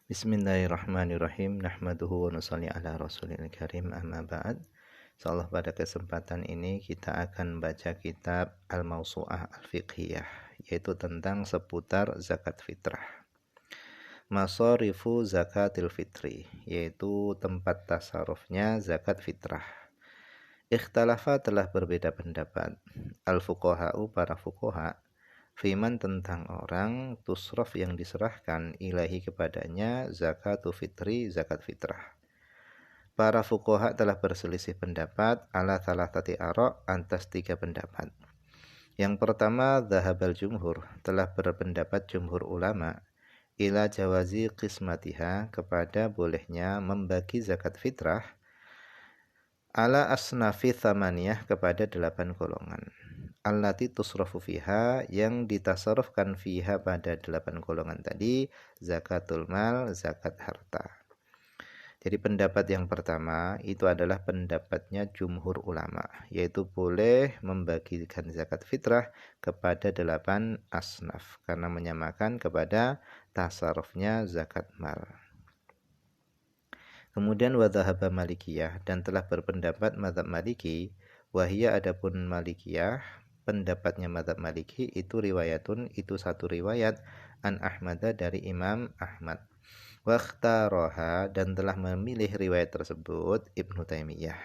Bismillahirrahmanirrahim. Nahmaduhu wa nusalli ala rasulil karim, amma ba'd. Insyaallah pada kesempatan ini kita akan baca kitab Al-Mawsu'ah Al-Fiqhiyah, yaitu tentang seputar zakat fitrah. Masarifu zakatil fitri, yaitu tempat tasarufnya zakat fitrah. Ikhtalafa telah berbeda pendapat. Al-fuqaha'u para fuqaha fiman tentang orang tusraf yang diserahkan ilahi kepadanya zakatu fitri zakat fitrah. Para fuqaha telah berselisih pendapat ala thalathati ara' atas 3 pendapat. Yang pertama, dhahabal jumhur, telah berpendapat jumhur ulama ila jawazi qismatiha, kepada bolehnya membagi zakat fitrah ala asnafi thamaniyah, kepada 8 golongan. Allati tusrafu fiha, yang ditasarufkan fiha pada 8 golongan tadi, zakatul mal, zakat harta. Jadi pendapat yang pertama itu adalah pendapatnya jumhur ulama, yaitu boleh membagikan zakat fitrah kepada 8 asnaf karena menyamakan kepada tasarufnya zakat mal. Kemudian wadhahaba malikiyah, dan telah berpendapat mazhab maliki, wahia adapun malikiyah, pendapatnya mazhab maliki itu riwayatun, itu satu riwayat, an Ahmada, dari Imam Ahmad. Wakhtaroha, dan telah memilih riwayat tersebut Ibnu Taimiyah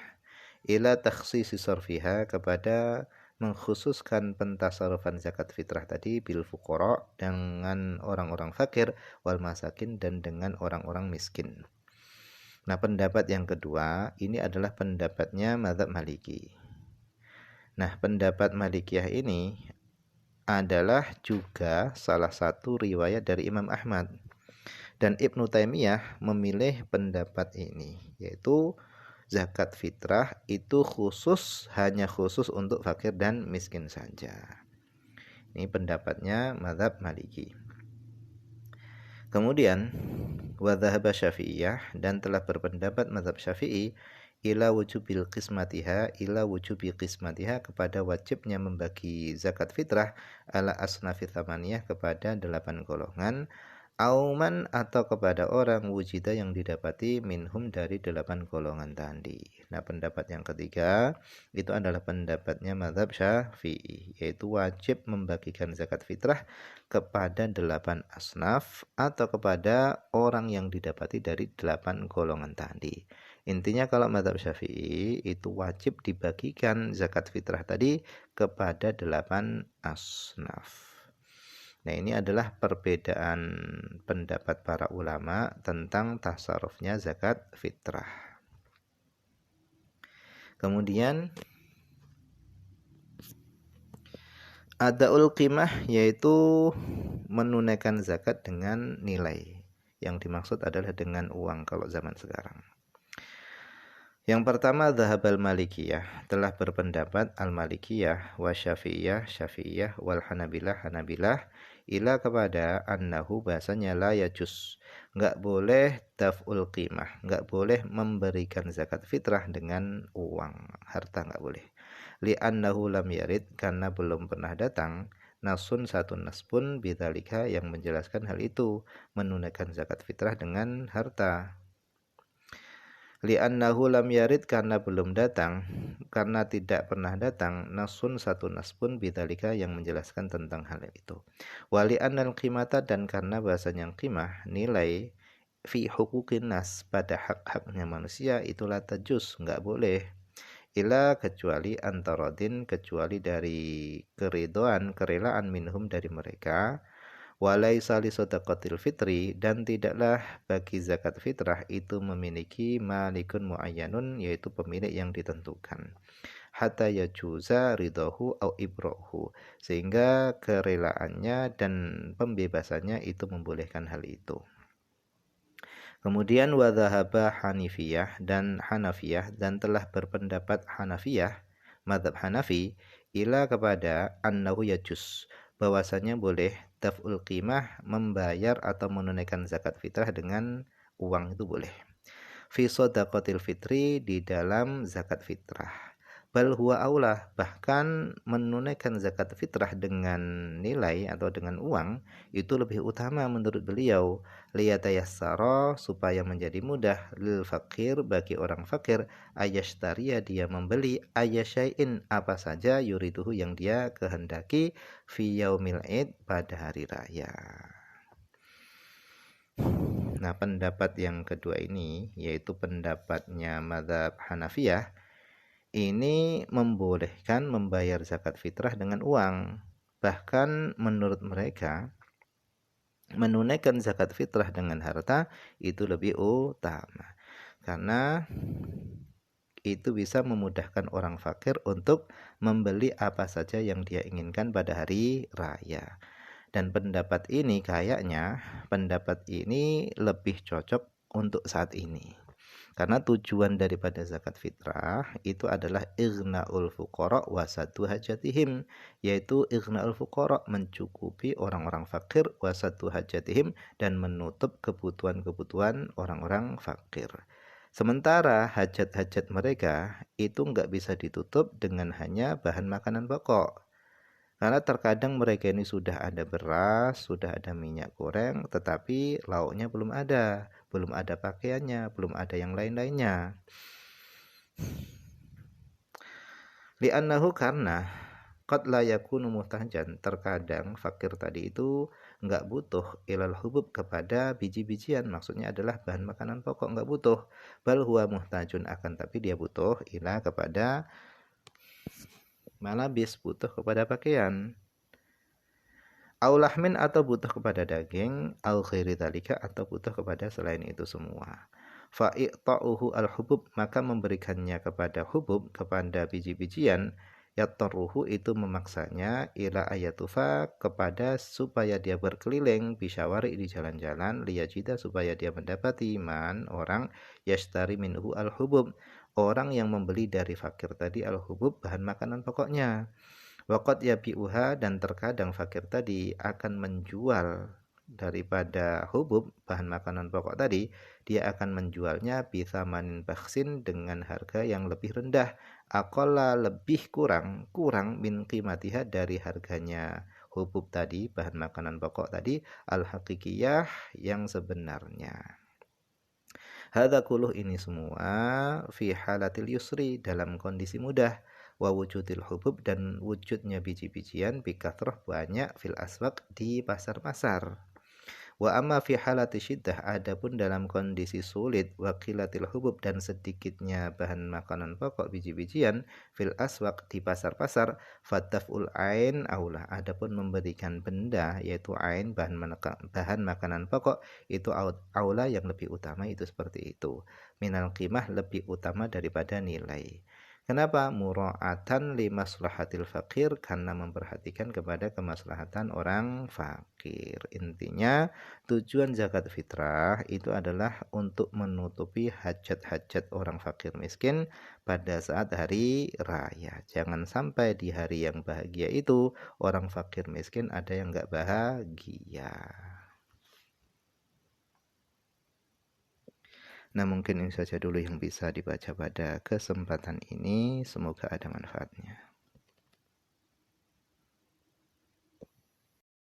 ila takhsisi sarfiha, kepada mengkhususkan pentasarufan zakat fitrah tadi bil fuqara, dengan orang-orang fakir, wal masakin, dan dengan orang-orang miskin. Nah, pendapat yang kedua ini adalah pendapatnya mazhab maliki. Nah, pendapat Malikiyah ini adalah juga salah satu riwayat dari Imam Ahmad. Dan Ibnu Taimiyah memilih pendapat ini, yaitu zakat fitrah itu hanya khusus untuk fakir dan miskin saja. Ini pendapatnya mazhab Maliki. Kemudian wadhahaba Syafi'iyah, dan telah berpendapat mazhab Syafi'i ila wujubil qismatiha, kepada wajibnya membagi zakat fitrah ala asnafi thamaniyah, kepada 8 golongan, auman, atau kepada orang wujida yang didapati minhum, dari 8 golongan tadi. Nah, pendapat yang ketiga itu adalah pendapatnya mazhab Syafi'i, yaitu wajib membagikan zakat fitrah kepada 8 asnaf atau kepada orang yang didapati dari 8 golongan tadi. Intinya kalau mazhab Syafi'i itu wajib dibagikan zakat fitrah tadi kepada 8 asnaf. Nah, ini adalah perbedaan pendapat para ulama tentang tasarufnya zakat fitrah. Kemudian adaul qimah, yaitu menunaikan zakat dengan nilai. Yang dimaksud adalah dengan uang kalau zaman sekarang. Yang pertama, dhahabal malikiyah, telah berpendapat al-malikiyah wa syafi'iyah wal hanabilah ila kepada annahu, bahasanya la yajuz, enggak boleh daf'ul qimah, enggak boleh memberikan zakat fitrah dengan uang, harta enggak boleh. Li annahu lam yarid, karena belum pernah datang nasun, satu nas pun bidzalika, yang menjelaskan hal itu, menunaikan zakat fitrah dengan harta. Li'annahu lam yarid, karena belum datang, karena tidak pernah datang nasun, satu nas pun bidzalika, yang menjelaskan tentang hal itu. Wali annal qimata, dan karena bahasanya qimah, nilai, fi huquqin nas, pada hak-haknya manusia, itulah tajus, enggak boleh, ila, kecuali antarodin, kecuali dari kerelaan minhum, dari mereka. Walaisa li shadaqatil fitri, dan tidaklah bagi zakat fitrah itu memiliki malikun muayyanun, yaitu pemilik yang ditentukan, hatta yajuza ridahu au ibrahu, sehingga kerelaannya dan pembebasannya itu membolehkan hal itu. Kemudian wadhahaba hanifiyah dan hanafiyah, dan telah berpendapat hanafiyah, mazhab Hanafi, ila kepada annahu yajuz, bahwasanya boleh daf'ul qimah, membayar atau menunaikan zakat fitrah dengan uang, itu boleh. Fi shadaqatil fitri, di dalam zakat fitrah. Bal huwa aulah, bahkan menunaikan zakat fitrah dengan nilai atau dengan uang itu lebih utama menurut beliau, liyatayassara, supaya menjadi mudah, lil fakir, bagi orang fakir, ayashtariya, dia membeli, ayasyai'in, apa saja, yuriduhu, yang dia kehendaki, fi yaumil id, pada hari raya. Nah, pendapat yang kedua ini, yaitu pendapatnya mazhab Hanafiyah, ini membolehkan membayar zakat fitrah dengan uang. Bahkan menurut mereka, menunaikan zakat fitrah dengan harta itu lebih utama. Karena itu bisa memudahkan orang fakir untuk membeli apa saja yang dia inginkan pada hari raya. Dan pendapat ini kayaknya, pendapat ini lebih cocok untuk saat ini. Karena tujuan daripada zakat fitrah itu adalah ighna'ul fuqara wa saddu hajatihim, yaitu ighna'ul fuqara, mencukupi orang-orang fakir, wa saddu hajatihim, dan menutup kebutuhan-kebutuhan orang-orang fakir. Sementara hajat-hajat mereka itu nggak bisa ditutup dengan hanya bahan makanan pokok. Karena terkadang mereka ini sudah ada beras, sudah ada minyak goreng, tetapi lauknya belum ada pakaiannya, belum ada yang lain-lainnya. Li'annahu, karena qad la yakunu muhtajan, terkadang fakir tadi itu nggak butuh ilal hubub, kepada biji-bijian, maksudnya adalah bahan makanan pokok, nggak butuh. Bal huwa muhtajun, akan tapi dia butuh ila kepada malabis, butuh kepada pakaian. Aulahmin, atau butuh kepada daging, au ghairi dzalika, atau butuh kepada selain itu semua. Fa i'ta'uhu al-hubub, maka memberikannya kepada hubub, kepada biji-bijian, yattaruhu, itu memaksanya, ila ayatufa, kepada supaya dia berkeliling, bisyawari, di jalan-jalan, liyajida, supaya dia mendapati, man, orang, yashtari minhu al-hubub, orang yang membeli dari fakir tadi al-hubub, bahan makanan pokoknya. Waqad yabi'uha, dan terkadang fakir tadi akan menjual daripada hubub, bahan makanan pokok tadi, dia akan menjualnya bisamanin baksin, dengan harga yang lebih rendah, aqalla, lebih kurang min qimatiha, dari harganya hubub tadi, bahan makanan pokok tadi, al-haqiqiyah, yang sebenarnya. Hadza kuluh, ini semua, fi halatil yusri, dalam kondisi mudah, wa wujudil hubub, dan wujudnya biji-bijian, bikathrah, banyak, fil aswaq, di pasar-pasar. Wa amma fi halati syiddah, adapun dalam kondisi sulit, wa qilatil hubub, dan sedikitnya bahan makanan pokok, biji-bijian, fil aswaq, di pasar-pasar, fataful ain aulah, adapun memberikan benda, yaitu ain, bahan makanan pokok, itu aula, yang lebih utama, itu seperti itu. Minal qimah, lebih utama daripada nilai. Kenapa? Mura'atan li maslahatil fakir, karena memperhatikan kepada kemaslahatan orang fakir. Intinya, tujuan zakat fitrah itu adalah untuk menutupi hajat-hajat orang fakir miskin pada saat hari raya. Jangan sampai di hari yang bahagia itu orang fakir miskin ada yang nggak bahagia. Nah, mungkin ini saja dulu yang bisa dibaca pada kesempatan ini. Semoga ada manfaatnya.